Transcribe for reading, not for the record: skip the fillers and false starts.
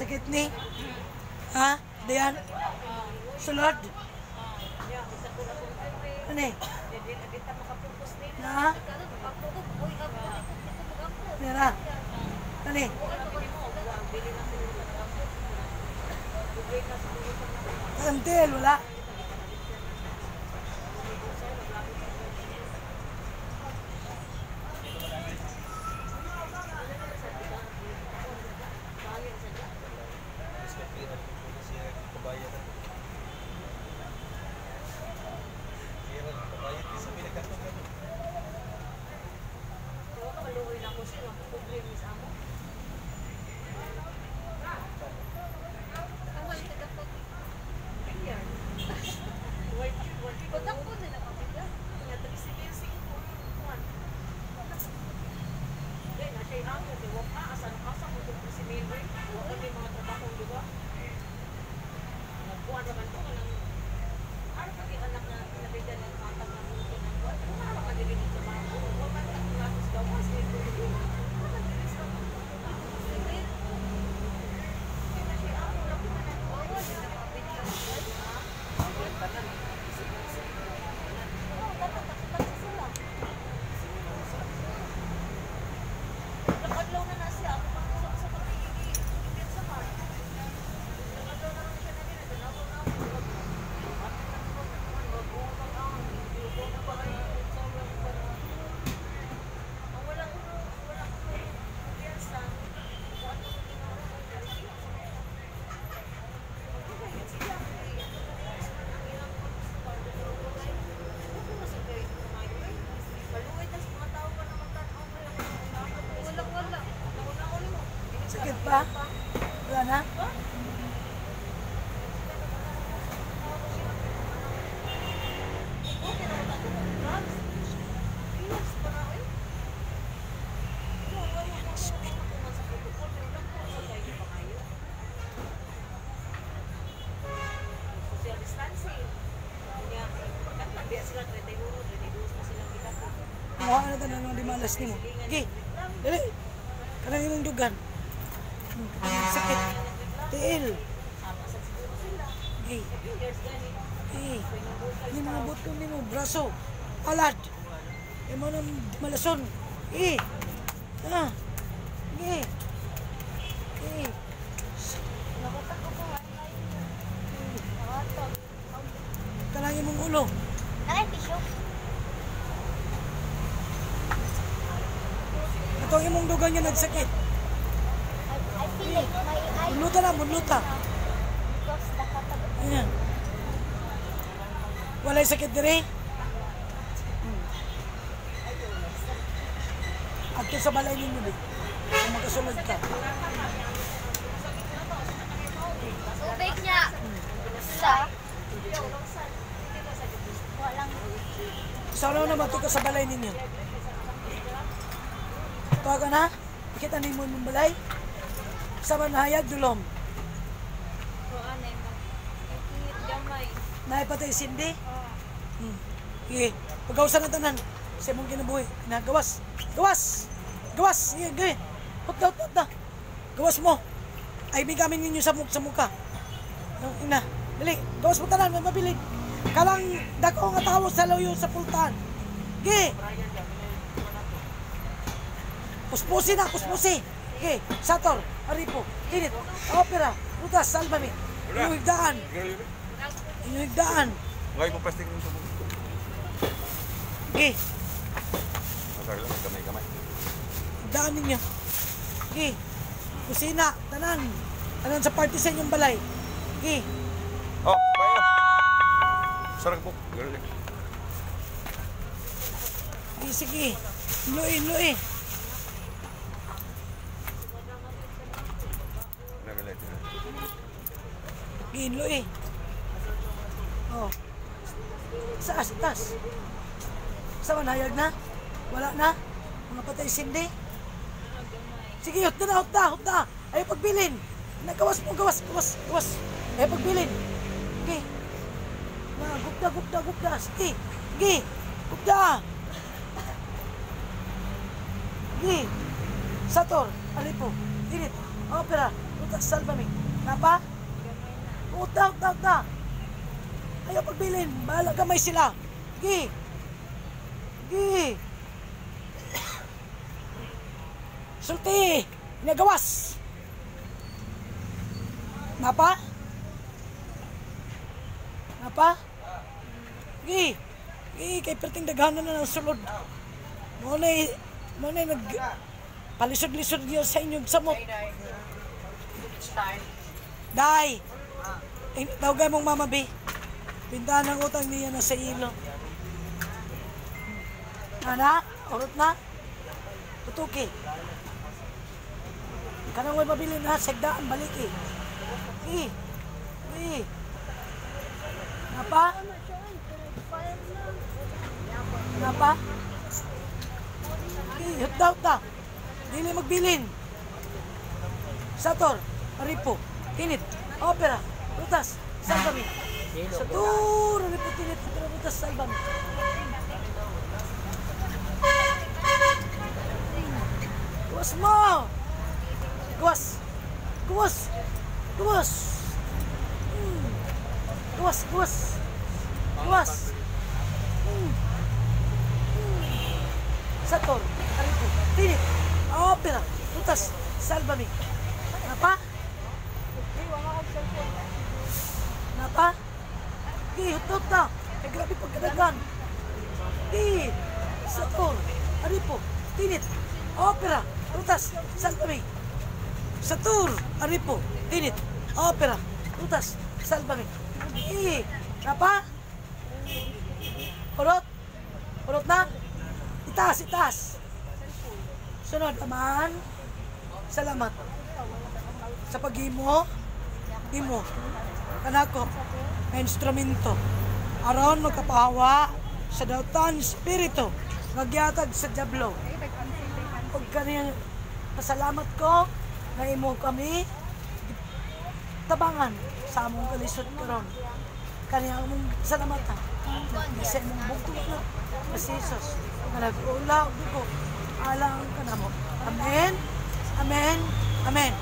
Sakit ni? Ha? Diyan? Sulod? Ano eh? Na? Nira? Ano eh? Kantil, wala? Sakit pa? Wala na? Mukha na tayo nang dimalas ni mo. Okay, dali. Kanang imong dugan. Sakit. Tiil. Okay. Okay. Ini mga buto ni mo. Braso. Alad. Imo nang malason. Okay. Ah. Okay. Okay. Kanang imong ulo. Tissue. Ito ang imong dugan nga nagsakit. I feel like my eye. Bunluta na, bunluta. Because the cataracts. Ayan. Walay sakit dire. Adto sa balay ninyo di. Kung makasulod ka. Tubig niya. Sa. Walang. Saan na mato ka sa balay ninyo? Ito ka na? Ikita ni mo mong balay? Sa manhayag, dulom. Naipatay sindi? Sige, pagkawasan na tanan. Sa mong kinabuhi. Gawas. Gawas! Gawas! Sige, gawin. Hot na. Gawas mo. Ay, may kami ninyo sa muka. Ina, dali. Gawas mo tanan, may mabili. Kalang dako nga tao sa loyo sa pultan. Sige. Puspusi na, puspusi. Okay, Sator, Aripo, Kinit, Opera, Rutas, Salmami. Inuhigdaan. Inuhigdaan. Huwag mo plastic ng sabon. Okay, Masarap lang, kamay-kamay. higdaan ninyo. Okay, kusina, tanan. Tanan sa party sa inyong balay. Okay, Oh, payo. Sarap po. Ganun lang. sige. Luin. Ginlo eh. Oh. Sa astas. Sa manayag na? Wala na? Mga patay sindi? Sige, hot na. Ayaw pagbilin. Gawas mo. Ayaw pagbilin. Okay. Gupda. Sige. Gupda. Sige. Sator, Aripo, Init, Opera, Rutas, salbami. Napa? Utak. Ayaw pagbilin. Bahala gamay sila. Gi. Sulti. Inagawas. Napa? Gi. Kay perting daghanan na ng sulod. Muna'y nag palisod-lisod niyo sa inyong samot. Day. Tawagay mong Mama B. Pintahan ng utang niya na sa ilo. Ana, urot na. Tutuki. Kanang may mabilin ha, sagdaan, balik eh. Napa? Hutda. Dili magbilin. Sator, Aripo, Tinit, Opera, Rutas, Salbami. Sator, Aripo, Tinit, Opera, Rutas, Salbami. Gawas mo! Gawas! Sator, Aripo, Tinit, Opera, Rutas, Salbami. Napa? Hutot na. Grabe pagkadagan. Sator, Aripo, Tinit, Opera, Rutas, Salbami. Sator, Aripo, Tinit, Opera, Rutas, Salbami. Napa? Urot na. Itaas. Sunod naman. Salamat. Sa pag-imo, kanako, na instrumento. Aron magkapahawa sa dautan spirito. Nagyatag sa Diablo. Huwag kaniyang pasalamat ko na imo kami tabangan sa among kalisod karon. Kaniyang mong salamatan. Sa imong bugtong na si Jesus. Na nag-ula ko alang ka na mo. Amen.